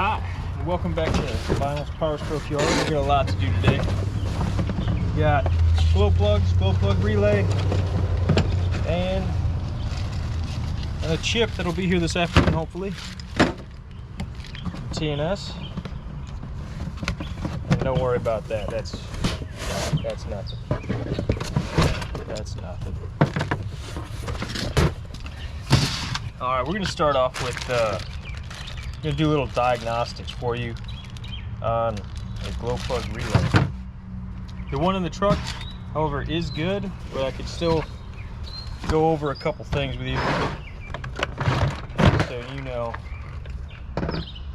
Hi, and welcome back to Lionel's Powerstroke Yard. We got a lot to do today. We got glow plug relay, and a chip that'll be here this afternoon, hopefully. TNS. And don't worry about that. That's nothing. That's nothing. All right, we're gonna start off with. I'm going to do a little diagnostics for you on a glow plug relay. The one in the truck, however, is good, but I could still go over a couple things with you so you know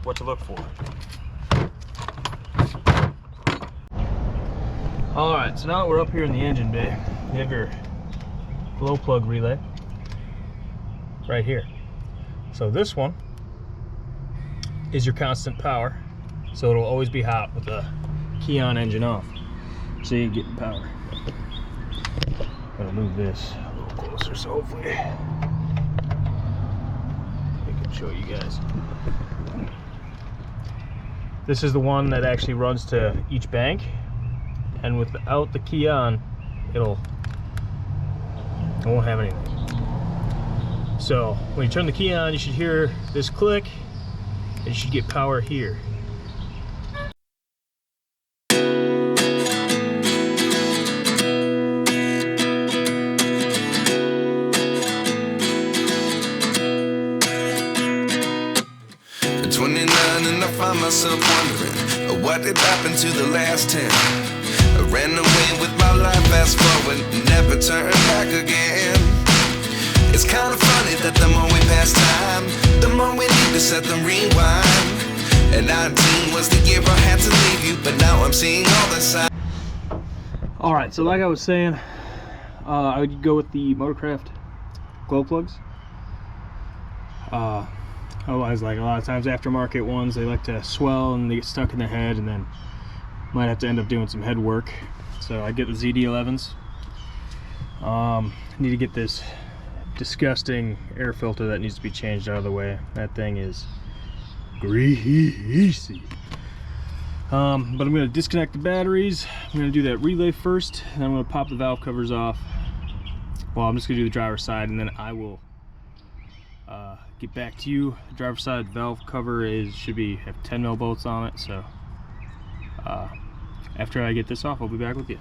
what to look for. Alright, so now that we're up here in the engine bay, you have your glow plug relay right here. So this one is your constant power, so it'll always be hot with the key on, engine off, so you're getting power. I'm gonna move this a little closer so hopefully I can show you guys. This is the one that actually runs to each bank, and without the key on, it won't have anything. So when you turn the key on, you should hear this click. You should get power here. At 29 and I find myself wondering what did happen to the last 10. I ran away with my life, fast forward, never turn back again. It's kind of funny that the more we pass time, the more we need to set the rewind. And 19 was the year I had to leave you, but now I'm seeing all the signs. Alright, so like I was saying, I would go with the Motorcraft glow plugs. Otherwise, like a lot of times aftermarket ones, they like to swell and they get stuck in the head, and then might have to end up doing some head work. So I get the ZD11s. Need to get this disgusting air filter that needs to be changed out of the way. That thing is greasy. But I'm going to disconnect the batteries. I'm going to do that relay first, and I'm going to pop the valve covers off. Well, I'm just going to do the driver's side, and then I will get back to you. The driver's side valve cover should have 10 mil bolts on it, so after I get this off, I'll be back with you.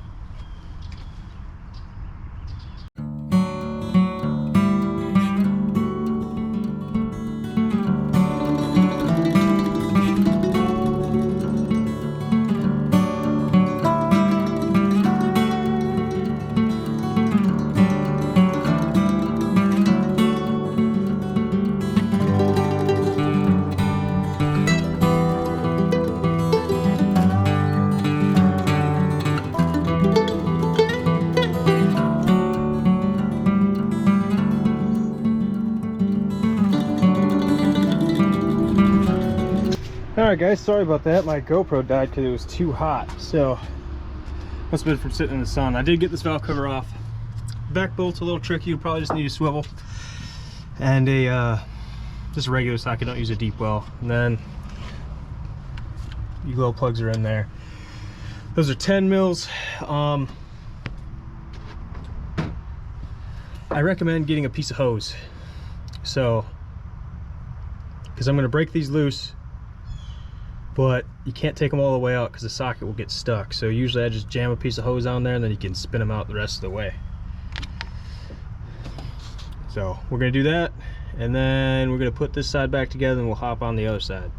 Alright guys, sorry about that. My GoPro died because it was too hot, so must have been from sitting in the sun. I did get this valve cover off. Back bolt's a little tricky. You probably just need a swivel and just a regular socket. Don't use a deep well. And then your glow plugs are in there. Those are 10 mils. I recommend getting a piece of hose, so because I'm going to break these loose, but you can't take them all the way out because the socket will get stuck. So usually I just jam a piece of hose on there, and then you can spin them out the rest of the way. So we're going to do that, and then we're going to put this side back together, and we'll hop on the other side.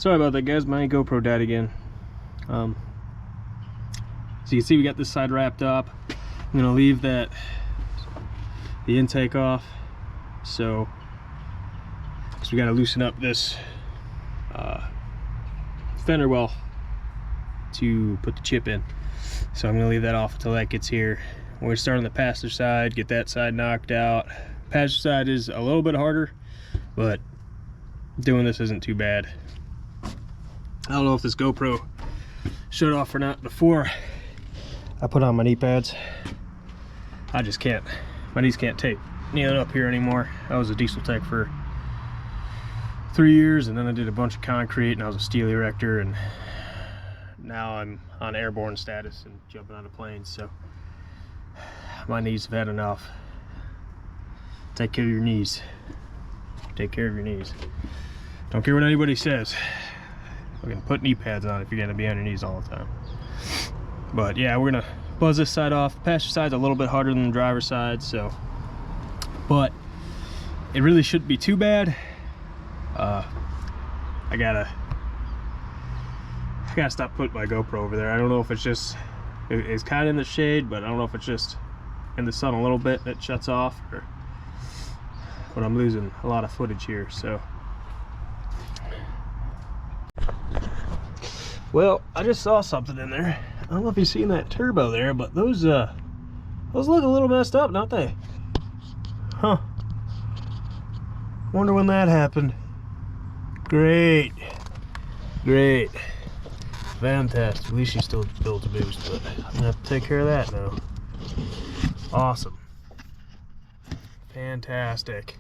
Sorry about that, guys. My GoPro died again. So you can see we got this side wrapped up. I'm gonna leave the intake off. So we gotta loosen up this fender well to put the chip in. So I'm gonna leave that off until that gets here. We're gonna start on the passenger side, get that side knocked out. Passenger side is a little bit harder, but doing this isn't too bad. I don't know if this GoPro shut off or not before I put on my knee pads. I just can't, my knees can't take kneeling up here anymore. I was a diesel tech for 3 years, and then I did a bunch of concrete, and I was a steel erector, and now I'm on airborne status and jumping out of planes, so my knees have had enough. Take care of your knees. Take care of your knees. Don't care what anybody says. We're gonna put knee pads on if you're gonna be on your knees all the time. But yeah, we're gonna buzz this side off. The passenger side's a little bit harder than the driver's side, so, but it really shouldn't be too bad. I gotta stop putting my GoPro over there. I don't know if it's just, it's kind of in the shade, but I don't know if it's just in the sun a little bit that shuts off, or, but I'm losing a lot of footage here, so. Well, I just saw something in there. I don't know if you've seen that turbo there, but those look a little messed up, don't they? Huh. Wonder when that happened. Great. Great. Fantastic. At least she still built a boost, but I'm gonna have to take care of that now. Awesome. Fantastic.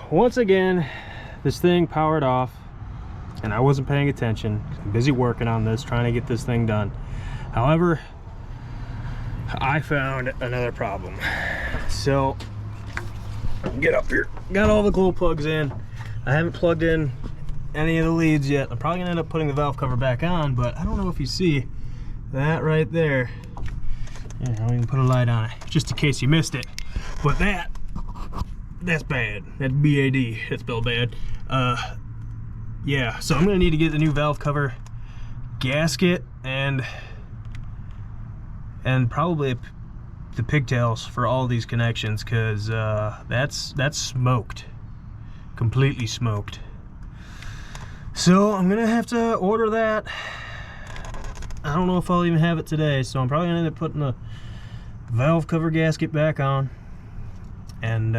Once again, this thing powered off, and I wasn't paying attention. I'm busy working on this, trying to get this thing done. However, I found another problem. So, get up here. Got all the glow plugs in. I haven't plugged in any of the leads yet. I'm probably gonna end up putting the valve cover back on, but I don't know if you see that right there. Yeah, I'll even put a light on it, just in case you missed it. But that's bad. That's BAD. That's spelled bad. Yeah, so I'm gonna need to get the new valve cover gasket and probably the pigtails for all these connections, because that's smoked, completely smoked. So I'm gonna have to order that. I don't know if I'll even have it today, so I'm probably gonna end up putting the valve cover gasket back on, and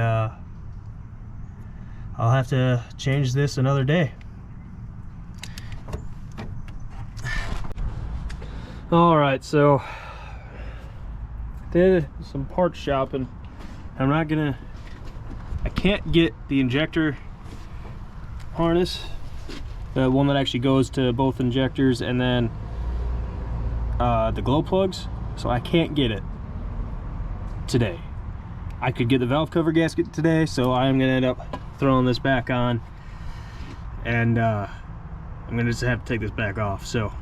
I'll have to change this another day. All right, so did some part shopping. I can't get the injector harness, the one that actually goes to both injectors, and then the glow plugs, so I can't get it today. I could get the valve cover gasket today, so I'm gonna end up throwing this back on, and I'm gonna just have to take this back off. So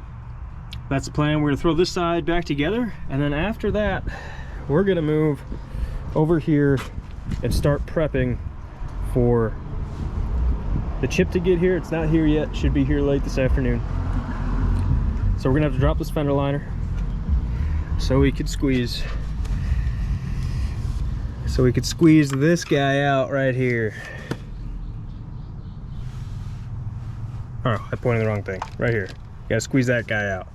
that's the plan. We're gonna throw this side back together, and then after that we're gonna move over here and start prepping for the chip to get here. It's not here yet. Should be here late this afternoon. So we're gonna have to drop this fender liner so we could squeeze this guy out right here. Oh, I pointed the wrong thing. Right here. Gotta squeeze that guy out.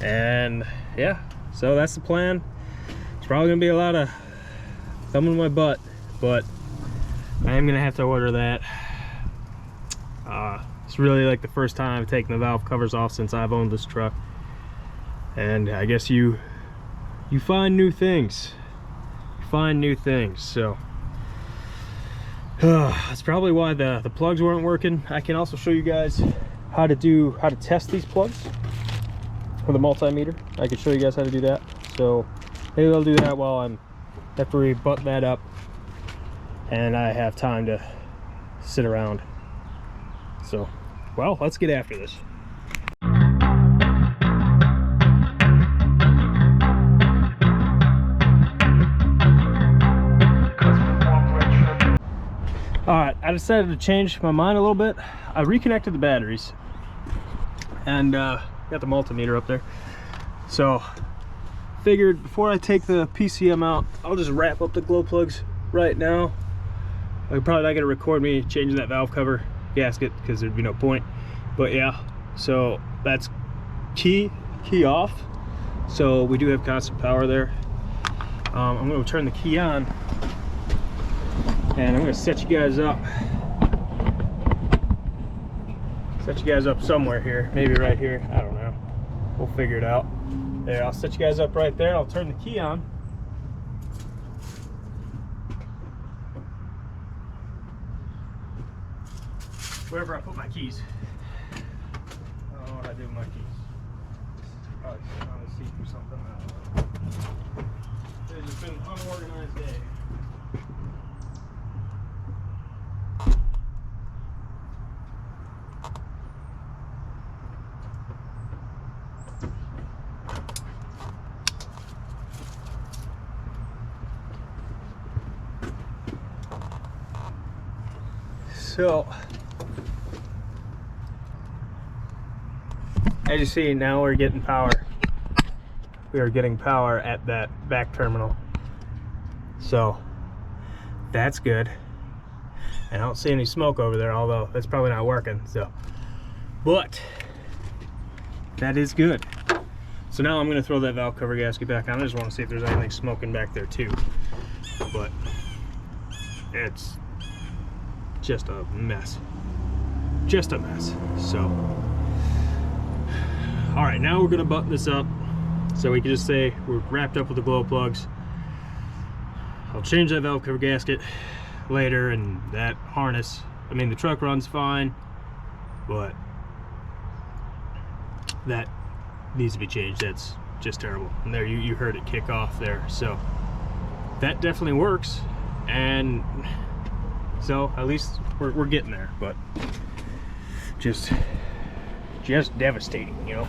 And yeah, so that's the plan. It's probably gonna be a lot of thumbing my butt, but I am gonna have to order that. It's really like the first time I've taken the valve covers off since I've owned this truck, and I guess you find new things. So that's probably why the plugs weren't working. I can also show you guys how to test these plugs with a multimeter. I can show you guys how to do that. So maybe I'll do that while after we butt that up and I have time to sit around. So, well, let's get after this. Alright, I decided to change my mind a little bit. I reconnected the batteries and got the multimeter up there. So, figured before I take the PCM out, I'll just wrap up the glow plugs right now. I'm probably not going to record me changing that valve cover gasket because there'd be no point. But yeah, so that's key off. So we do have constant power there. I'm going to turn the key on. And I'm going to set you guys up. Set you guys up somewhere here. Maybe right here. I don't know. We'll figure it out. There, I'll set you guys up right there. I'll turn the key on. Wherever I put my keys. I don't know what I do with my keys. Probably sitting on the seat or something. I don't know. It's just been an unorganized day. So, as you see, now we're getting power. We are getting power at that back terminal. So, that's good. And I don't see any smoke over there, although that's probably not working. So, but that is good. So now I'm going to throw that valve cover gasket back on. I just want to see if there's anything smoking back there too. But it's just a mess. Just a mess. So, all right, now we're gonna button this up so we can just say we're wrapped up with the glow plugs. I'll change that valve cover gasket later, and that harness. I mean, the truck runs fine, but that needs to be changed. That's just terrible. And there, you heard it kick off there. So that definitely works, and so at least we're getting there, but just devastating, you know.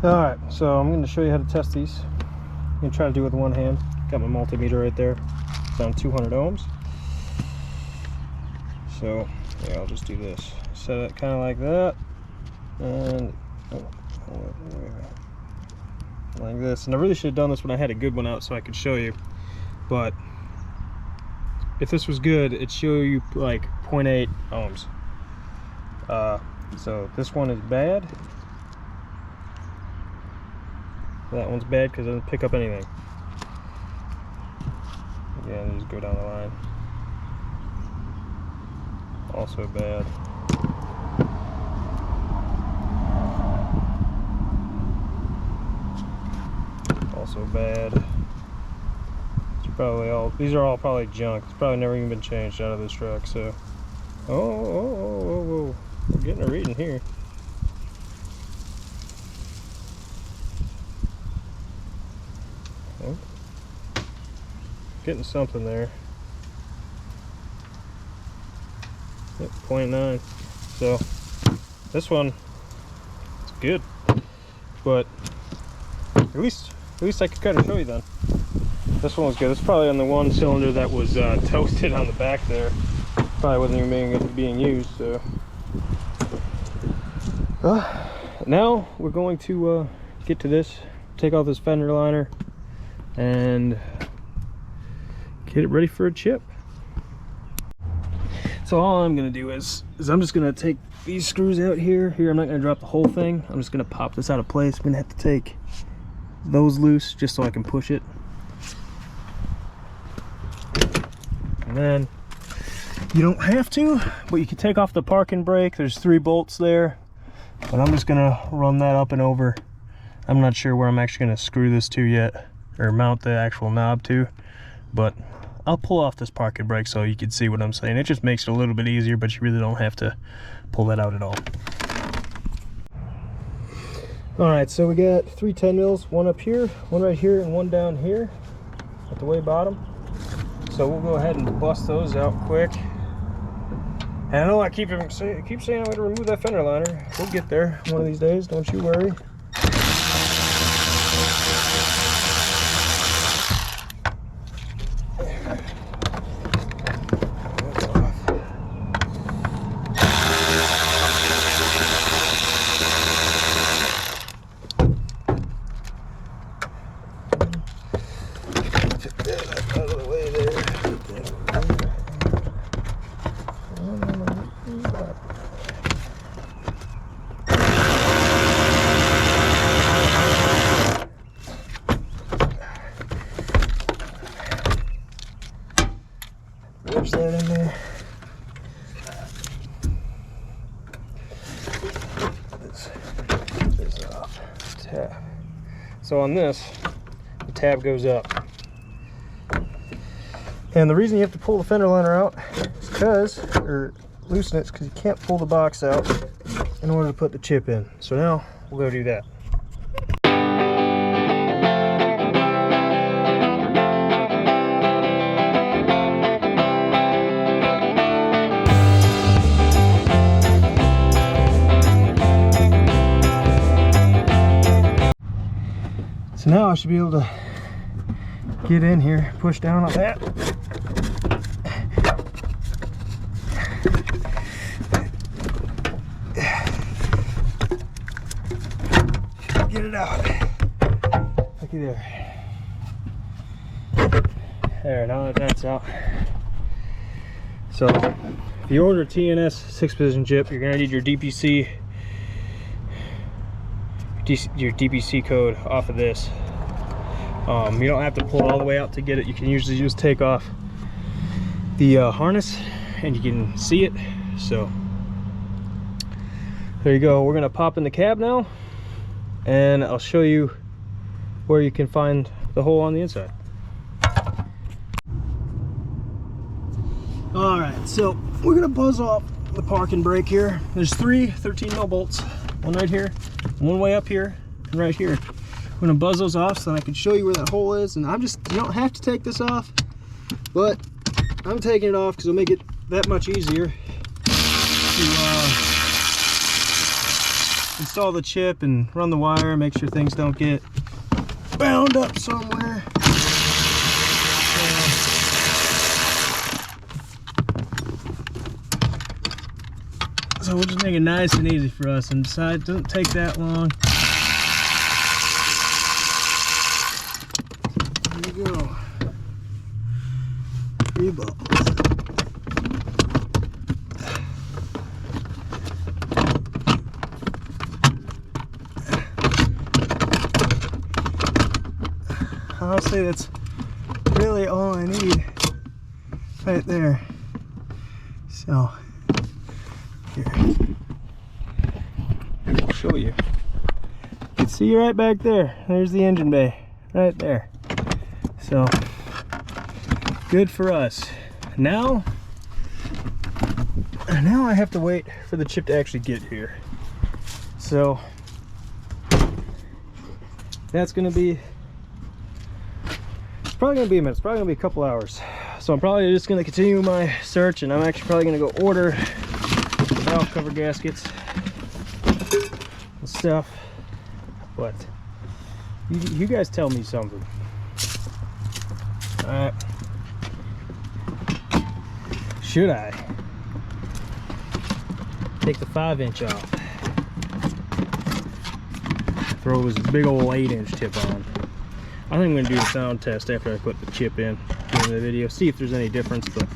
Alright, so I'm going to show you how to test these. I'm going to try to do it with one hand. Got my multimeter right there. It's on 200 ohms. So, yeah, I'll just do this. Set it kind of like that. And like this. And I really should have done this when I had a good one out so I could show you. But if this was good, it'd show you like 0.8 ohms. So this one is bad. That one's bad because it doesn't pick up anything. Again, just go down the line. Also bad. so bad. It's probably all, these are all probably junk. It's probably never even been changed out of this truck, so. Oh, we're getting a reading here. Oh. Getting something there. Yep, 0.9. So this one, it's good, but at least I could kind of show you then. This one was good. It's probably on the one cylinder that was toasted on the back there. Probably wasn't even being used. So now we're going to get to this, take off this fender liner, and get it ready for a chip. So all I'm gonna do is I'm just gonna take these screws out here. I'm not gonna drop the whole thing. I'm just gonna pop this out of place. I'm gonna have to take those loose just so I can push it. And then you don't have to, but you can take off the parking brake. There's 3 bolts there, but I'm just gonna run that up and over. I'm not sure where I'm actually gonna screw this to yet, or mount the actual knob to, but I'll pull off this parking brake so you can see what I'm saying. It just makes it a little bit easier, but you really don't have to pull that out at all. All right, so we got 3 10 mils, one up here, one right here, and one down here at the way bottom. So we'll go ahead and bust those out quick. And I know I keep saying I'm going to remove that fender liner. We'll get there one of these days, don't you worry. Push that in there. This is off. Tab. So on this, the tab goes up. And the reason you have to pull the fender liner out is because, or loosen it, because you can't pull the box out in order to put the chip in. So now we'll go do that. So now I should be able to get in here, push down on that. Get it out. Looky there. There, now that that's out. So if you order a TNS 6-position chip, you're gonna need your DPC code off of this. You don't have to pull it all the way out to get it. You can usually just take off the harness and you can see it. So there you go. We're gonna pop in the cab now and I'll show you where you can find the hole on the inside. All right, so we're gonna buzz off the parking brake here. There's 3 13 mil bolts, one right here, one way up here, and right here. I'm gonna buzz those off so that I can show you where that hole is. And you don't have to take this off, but I'm taking it off because it'll make it that much easier to install the chip and run the wire, make sure things don't get bound up somewhere. So we'll just make it nice and easy for us, and decide it doesn't take that long. There you go. 3 bolts. Honestly, that's really all I need right there. So here, I'll show you. You can see right back there. There's the engine bay. right there. So good for us. Now I have to wait for the chip to actually get here. So that's gonna be, it's probably gonna be a minute. It's probably gonna be a couple hours. So I'm probably just gonna continue my search, and I'm actually probably gonna go order the valve cover gaskets and stuff. But you guys tell me something. All right. Should I take the 5-inch off? Throw this big old 8-inch tip on. I think I'm gonna do a sound test after I put the chip in the video, see if there's any difference. But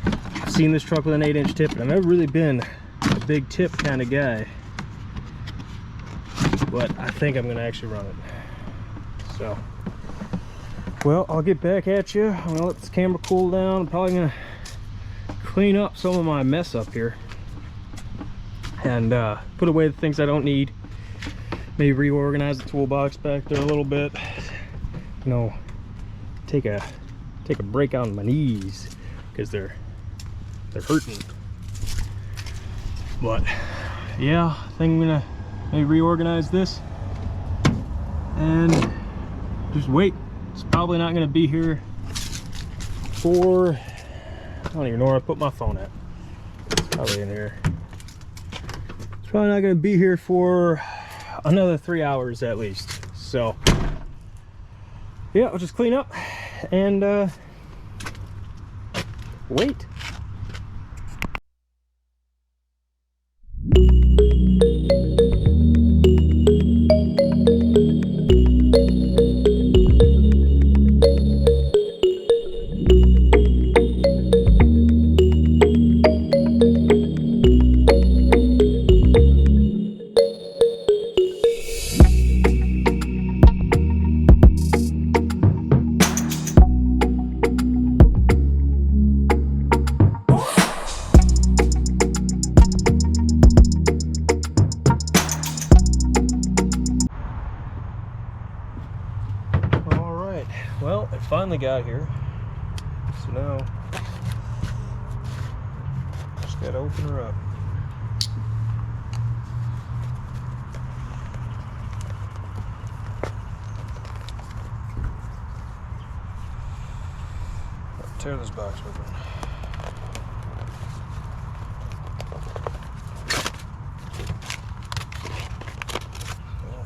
I've seen this truck with an 8-inch tip, and I've never really been a big tip kind of guy. But I think I'm gonna actually run it. So, well, I'll get back at you. I'm gonna let this camera cool down. I'm probably gonna clean up some of my mess up here and put away the things I don't need. Maybe reorganize the toolbox back there a little bit. You know, take a break on my knees because they're hurting. But yeah, I think I'm gonna maybe reorganize this and just wait. It's probably not gonna be here for, I don't even know where I put my phone at. It's probably in here. It's probably not gonna be here for another 3 hours at least. So yeah, I'll just clean up and wait. Well, it finally got here, so now just gotta open her up. Tear this box open.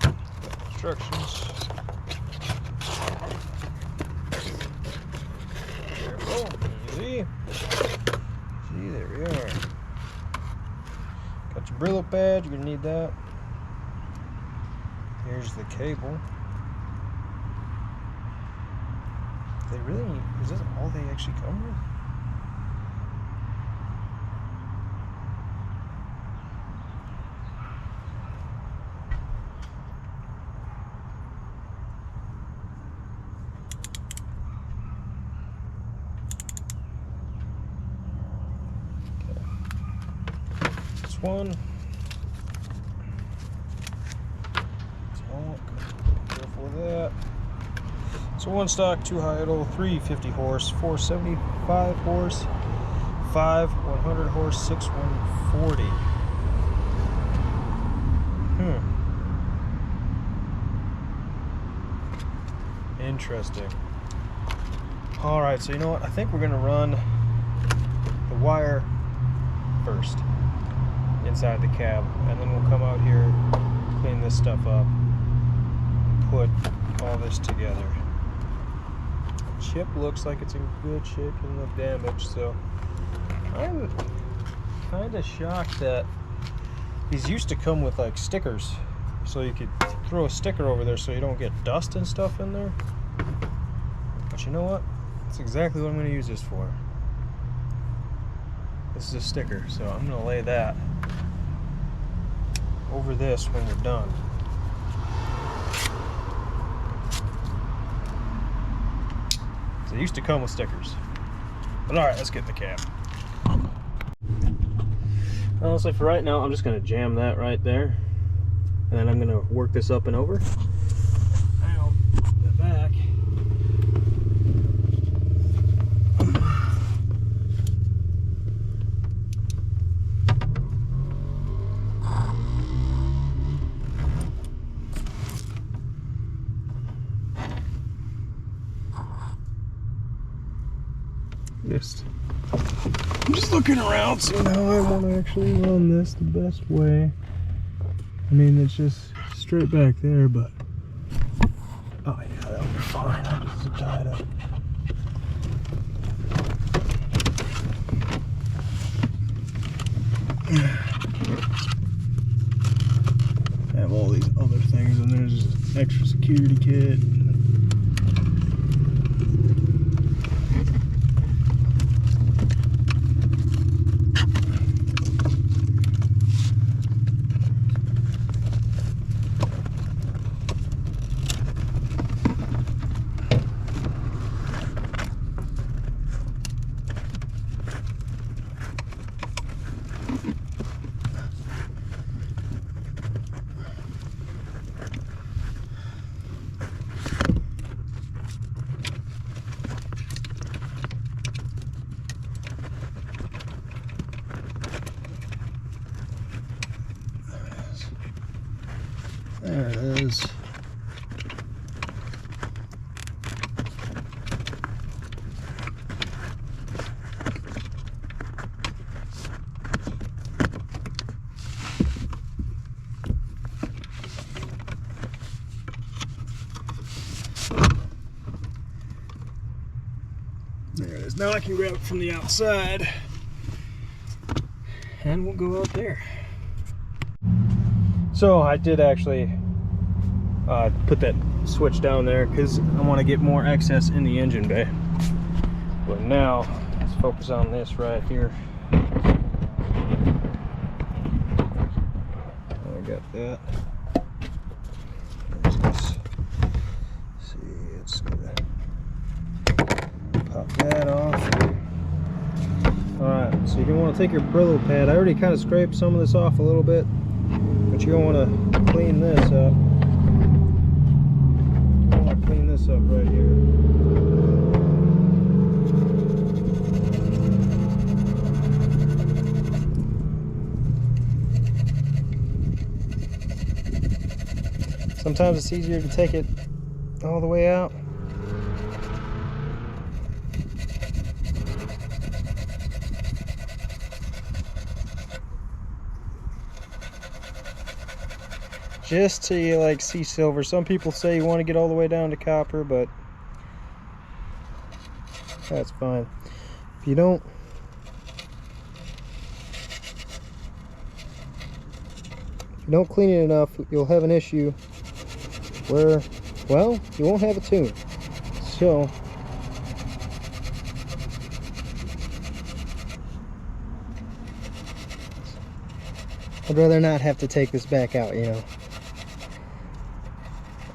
So, instructions. Careful, easy. See, there we are. Got your Brillo pad, you're gonna need that. Here's the cable. They really, is this all they actually come with? Okay. This one. Be careful with that. So one stock, 2 high idle, 350 horse, 475 horse, 5 100 horse, 6 140. Interesting. All right, so you know what? I think we're gonna run the wire first inside the cab, and then we'll come out here, clean this stuff up, and put all this together. Chip looks like it's in good shape, doesn't look damaged, so I'm kind of shocked that these used to come with like stickers, so you could throw a sticker over there so you don't get dust and stuff in there. But you know what? That's exactly what I'm going to use this for. This is a sticker, so I'm going to lay that over this when we're done. They used to come with stickers. But alright, let's get in the cab. Honestly, for right now, I'm just going to jam that right there. And then I'm going to work this up and over. Now, the back. I'm just looking around, seeing how I want to actually run this the best way. I mean, it's just straight back there, but oh yeah, that'll be fine. I'll just zip tie it up. I have all these other things, and there's an extra security kit. There it is. There it is. Now I can grab it from the outside and we'll go out there. So I did actually put that switch down there because I want to get more access in the engine bay. But now let's focus on this right here. I got that. There's this. See, it's gonna pop that off. Alright, so you're gonna want to take your Brillo pad. I already kind of scraped some of this off a little bit, but you're gonna want to clean this up. I want to clean this up right here. Sometimes it's easier to take it all the way out. Just till you like see silver. Some people say you want to get all the way down to copper, but that's fine. If you don't, clean it enough, you'll have an issue where, well, you won't have a tune. So I'd rather not have to take this back out, you know.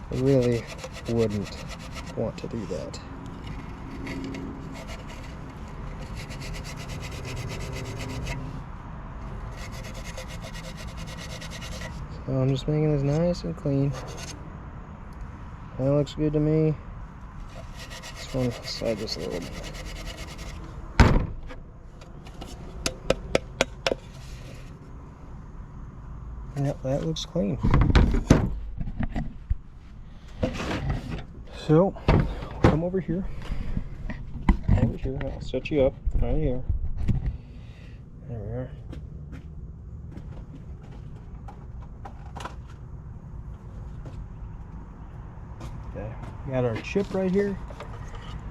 I really wouldn't want to do that. So I'm just making this nice and clean. That looks good to me. Just want to slide this a little bit. Yep, that looks clean. So, come over here. I'll set you up right here. There we are. Okay, we got our chip right here,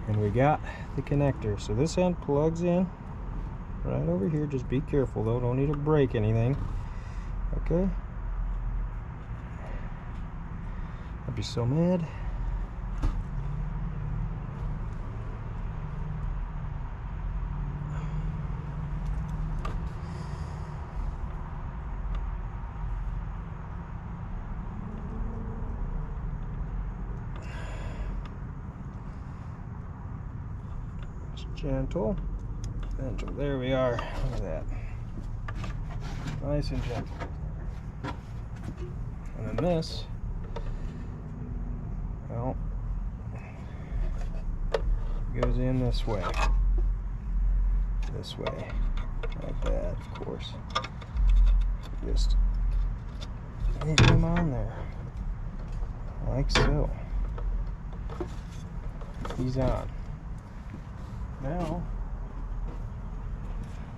and we got the connector. So this end plugs in right over here. Just be careful though, don't need to break anything. Okay. I'd be so mad. Gentle. There we are. Look at that. Nice and gentle. And then this, well, goes in this way. This way. Like that, of course. Just hit him on there. Like so. He's on. Now,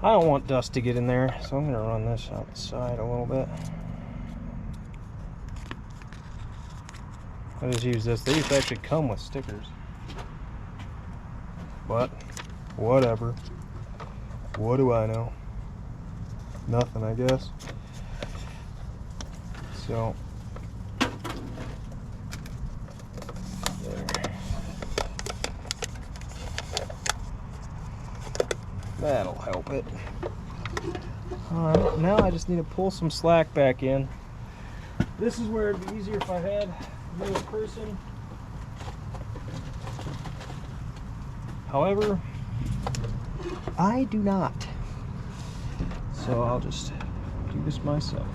I don't want dust to get in there, so I'm gonna run this out the side a little bit. I just use this. They used to actually come with stickers, but whatever. What do I know? Nothing, I guess. So there. That'll help it. Alright, now I just need to pull some slack back in. This is where it'd be easier if I had another person. However, I do not. So I'll just do this myself.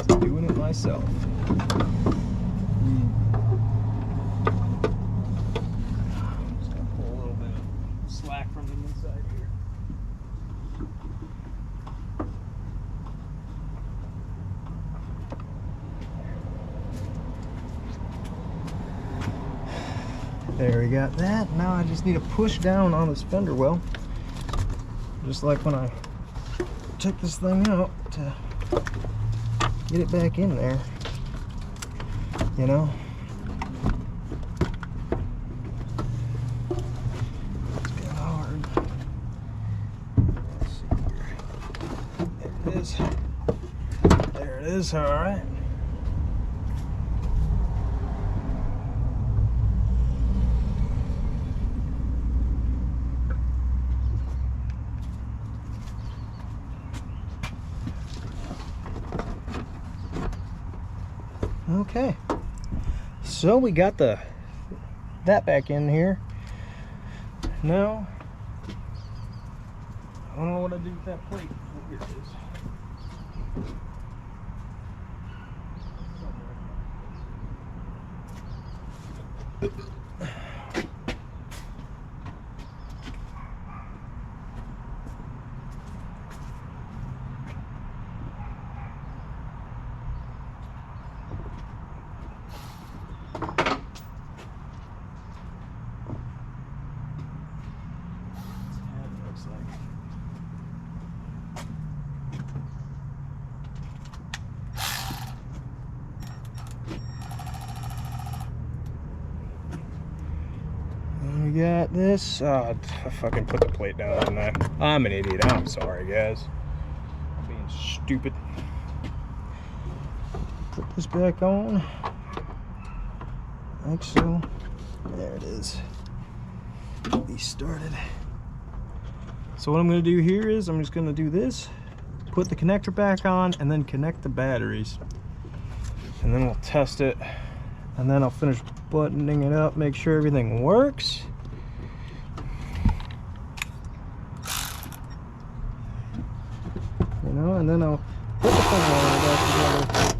So, doing it myself. From the inside here. There, we got that. Now I just need to push down on this fender well, just like when I took this thing out to get it back in there, you know. There it is, all right. Okay, so we got that back in here. Now I don't know what I do with that plate. Oh, here it is. We got this. I fucking put the plate down, didn't I? I'm an idiot. I'm sorry, guys. I'm being stupid. Put this back on. Like so. There it is. Be started. So what I'm going to do here is I'm just going to do this, put the connector back on, and then connect the batteries. And then we'll test it. And then I'll finish buttoning it up, make sure everything works. You know, and then I'll put the thing on back together.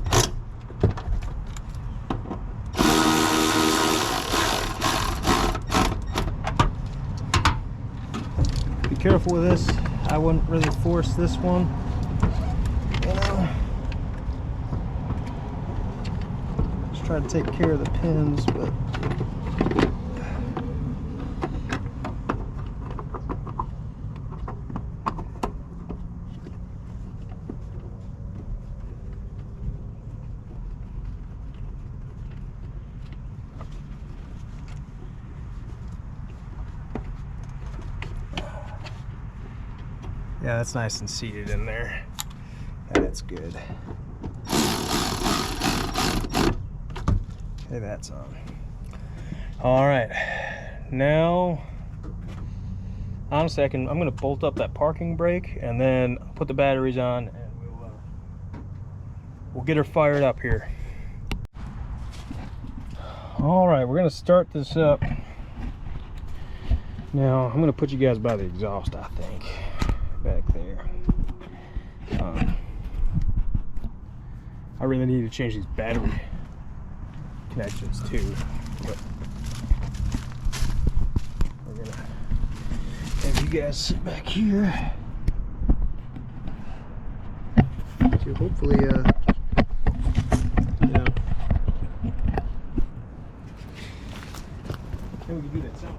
Be careful with this. I wouldn't really force this one. You know, just try to take care of the pins, but yeah, that's nice and seated in there. That's good. Okay, that's on. All right, now, honestly, I'm gonna bolt up that parking brake and then put the batteries on, and we'll get her fired up here. All right, we're gonna start this up. Now, I'm gonna put you guys by the exhaust, I think. Back there. I really need to change these battery connections too, but we're gonna have you guys sit back here to hopefully you know, maybe we can do that sound.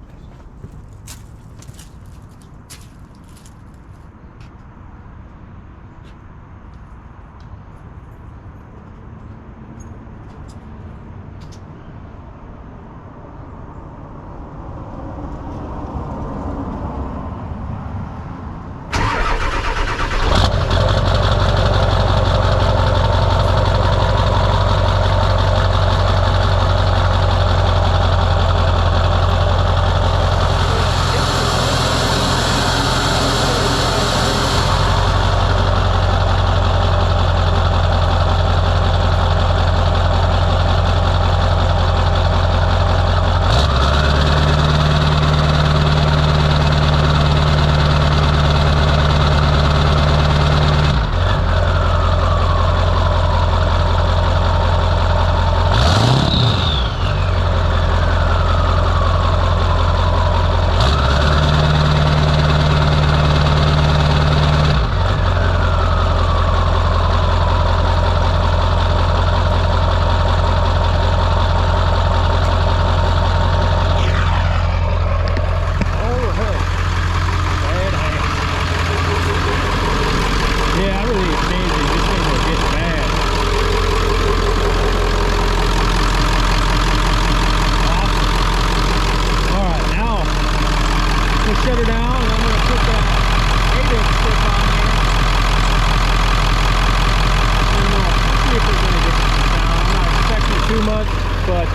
But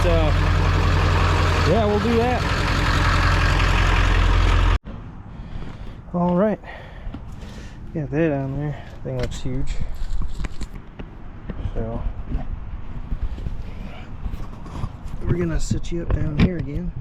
yeah, we'll do that. All right, got that on there. Thing looks huge. So we're gonna sit you up down here again.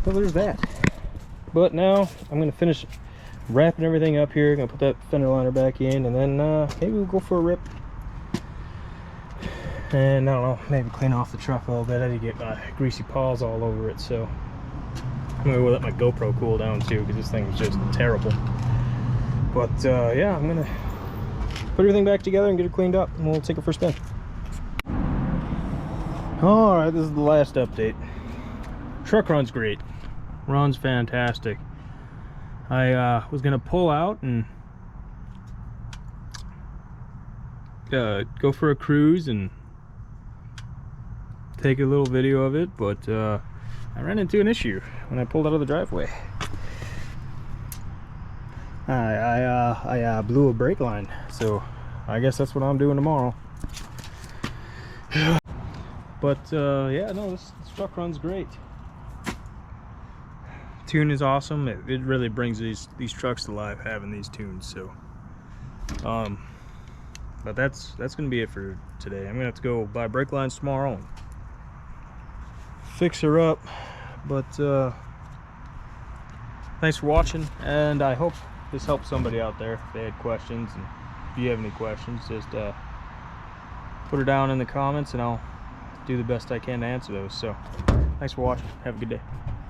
So there's that. But now I'm gonna finish wrapping everything up here. Gonna put that fender liner back in, and then maybe we'll go for a rip. And I don't know, maybe clean off the truck a little bit. I did get my greasy paws all over it, so I'm gonna let my GoPro cool down too, because this thing was just terrible. But yeah, I'm gonna put everything back together and get it cleaned up, and we'll take it for a spin. All right, this is the last update. Truck runs great. Runs fantastic. I was gonna pull out and go for a cruise and take a little video of it, but I ran into an issue when I pulled out of the driveway. I blew a brake line, so I guess that's what I'm doing tomorrow. But yeah, no, this truck runs great. Tune is awesome. It really brings these trucks to life, having these tunes. So but that's gonna be it for today. I'm gonna have to go buy brake lines tomorrow and fix her up. But thanks for watching, and I hope this helped somebody out there if they had questions. And if you have any questions, just put her down in the comments and I'll do the best I can to answer those. So thanks for watching. Have a good day.